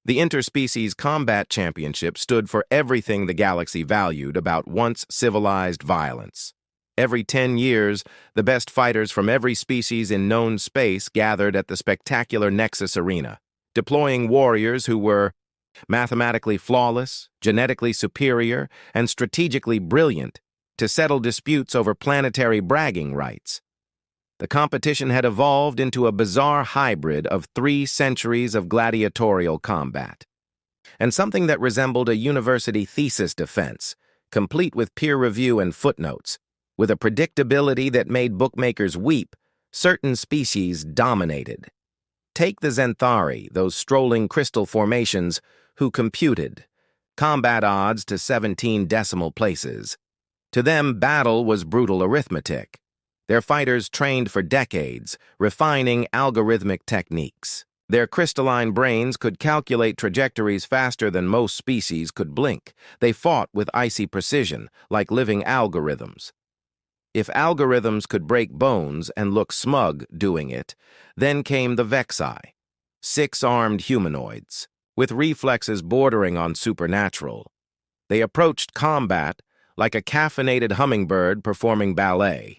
The Interspecies Combat Championship stood for everything the galaxy valued about once civilized violence. Every 10 years, the best fighters from every species in known space gathered at the spectacular Nexus Arena, deploying warriors who were mathematically flawless, genetically superior, and strategically brilliant to settle disputes over planetary bragging rights. The competition had evolved into a bizarre hybrid of 3 centuries of gladiatorial combat, and something that resembled a university thesis defense, complete with peer review and footnotes. With a predictability that made bookmakers weep, certain species dominated. Take the Xanthari, those strolling crystal formations, who computed combat odds to 17 decimal places. To them, battle was brutal arithmetic. Their fighters trained for decades, refining algorithmic techniques. Their crystalline brains could calculate trajectories faster than most species could blink. They fought with icy precision, like living algorithms. If algorithms could break bones and look smug doing it, then came the Vexi, 6-armed humanoids, with reflexes bordering on supernatural. They approached combat like a caffeinated hummingbird performing ballet.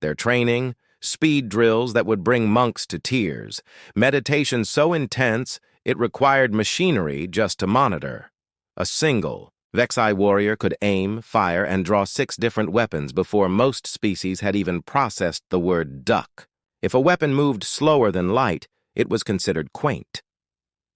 Their training, speed drills that would bring monks to tears, meditation so intense it required machinery just to monitor. A single Vexi warrior could aim, fire, and draw 6 different weapons before most species had even processed the word duck. If a weapon moved slower than light, it was considered quaint.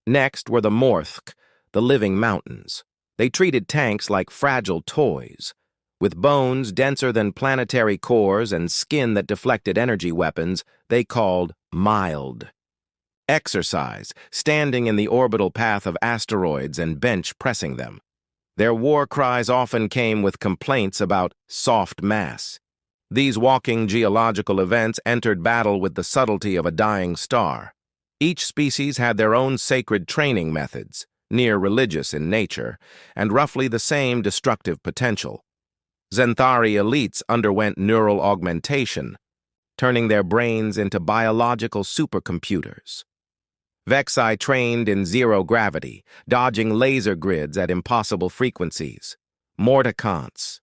Next were the Morthk, the living mountains. They treated tanks like fragile toys. With bones denser than planetary cores and skin that deflected energy weapons, they called mild. Exercise, standing in the orbital path of asteroids and bench pressing them. Their war cries often came with complaints about soft mass. These walking geological events entered battle with the subtlety of a dying star. Each species had their own sacred training methods, near religious in nature, and roughly the same destructive potential. Xanthari elites underwent neural augmentation, turning their brains into biological supercomputers. Vexi trained in zero gravity, dodging laser grids at impossible frequencies. Morticants.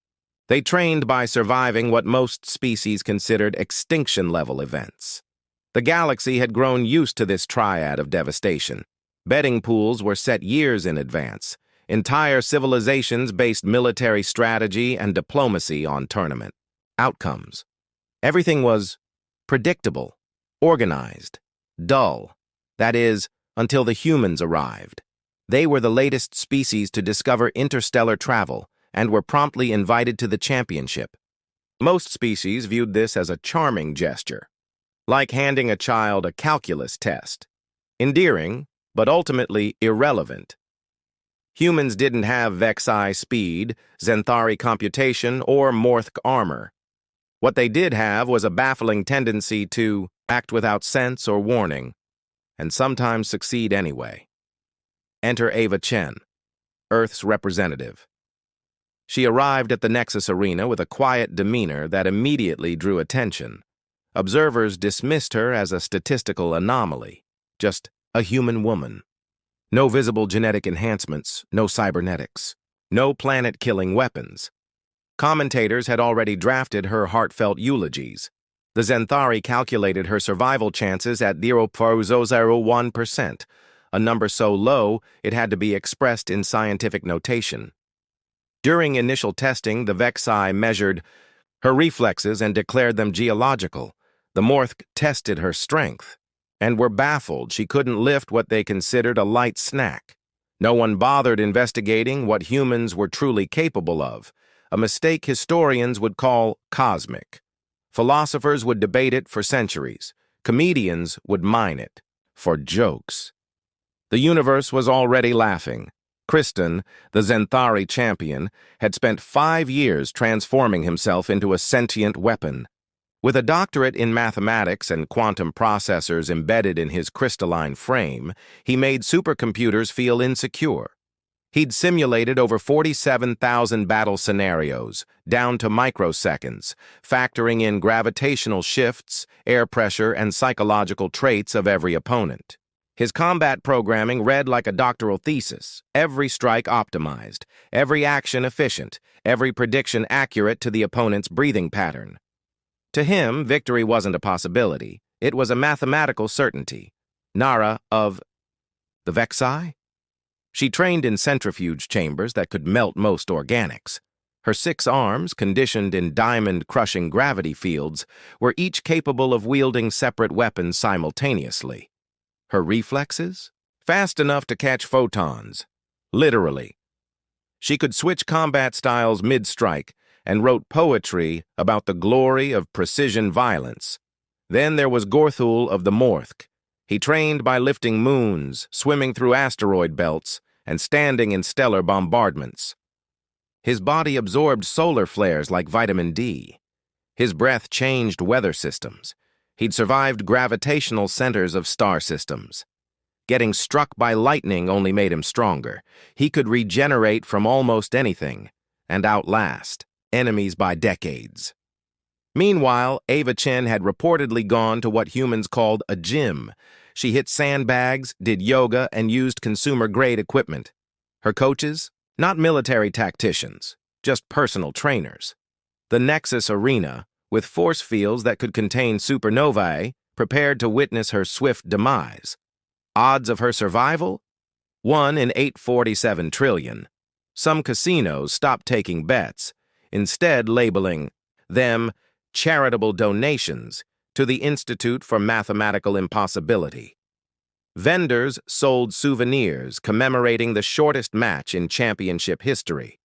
They trained by surviving what most species considered extinction-level events. The galaxy had grown used to this triad of devastation. Betting pools were set years in advance. Entire civilizations based military strategy and diplomacy on tournament outcomes. Everything was predictable, organized, dull. That is, until the humans arrived. They were the latest species to discover interstellar travel and were promptly invited to the championship. Most species viewed this as a charming gesture, like handing a child a calculus test. Endearing, but ultimately irrelevant. Humans didn't have Vexi speed, Xanthari computation, or Morthk armor. What they did have was a baffling tendency to act without sense or warning, and sometimes succeed anyway. Enter Ava Chen, Earth's representative. She arrived at the Nexus Arena with a quiet demeanor that immediately drew attention. Observers dismissed her as a statistical anomaly, just a human woman. No visible genetic enhancements, no cybernetics, no planet-killing weapons. Commentators had already drafted her heartfelt eulogies. The Xanthari calculated her survival chances at 0.001%, a number so low it had to be expressed in scientific notation. During initial testing, the Vexi measured her reflexes and declared them geological. The Morthk tested her strength and were baffled she couldn't lift what they considered a light snack. No one bothered investigating what humans were truly capable of, a mistake historians would call cosmic. Philosophers would debate it for centuries. Comedians would mine it for jokes. The universe was already laughing. Kristen, the Xanthari champion, had spent 5 years transforming himself into a sentient weapon. With a doctorate in mathematics and quantum processors embedded in his crystalline frame, he made supercomputers feel insecure. He'd simulated over 47,000 battle scenarios, down to microseconds, factoring in gravitational shifts, air pressure, and psychological traits of every opponent. His combat programming read like a doctoral thesis, every strike optimized, every action efficient, every prediction accurate to the opponent's breathing pattern. To him, victory wasn't a possibility. It was a mathematical certainty. Nara of the Vexai? She trained in centrifuge chambers that could melt most organics. Her 6 arms, conditioned in diamond-crushing gravity fields, were each capable of wielding separate weapons simultaneously. Her reflexes? Fast enough to catch photons. Literally. She could switch combat styles mid-strike and wrote poetry about the glory of precision violence. Then there was Gorthul of the Morthk. He trained by lifting moons, swimming through asteroid belts, and standing in stellar bombardments. His body absorbed solar flares like vitamin D. His breath changed weather systems. He'd survived gravitational centers of star systems. Getting struck by lightning only made him stronger. He could regenerate from almost anything and outlast enemies by decades. Meanwhile, Ava Chen had reportedly gone to what humans called a gym. She hit sandbags, did yoga, and used consumer-grade equipment. Her coaches? Not military tacticians, just personal trainers. The Nexus Arena, with force fields that could contain supernovae, prepared to witness her swift demise. Odds of her survival? 1 in 847 trillion. Some casinos stopped taking bets, instead labeling them charitable donations to the Institute for Mathematical Impossibility. Vendors sold souvenirs commemorating the shortest match in championship history.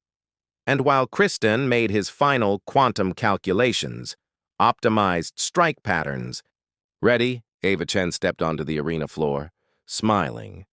And while Kristen made his final quantum calculations, optimized strike patterns, ready, Ava Chen stepped onto the arena floor, smiling,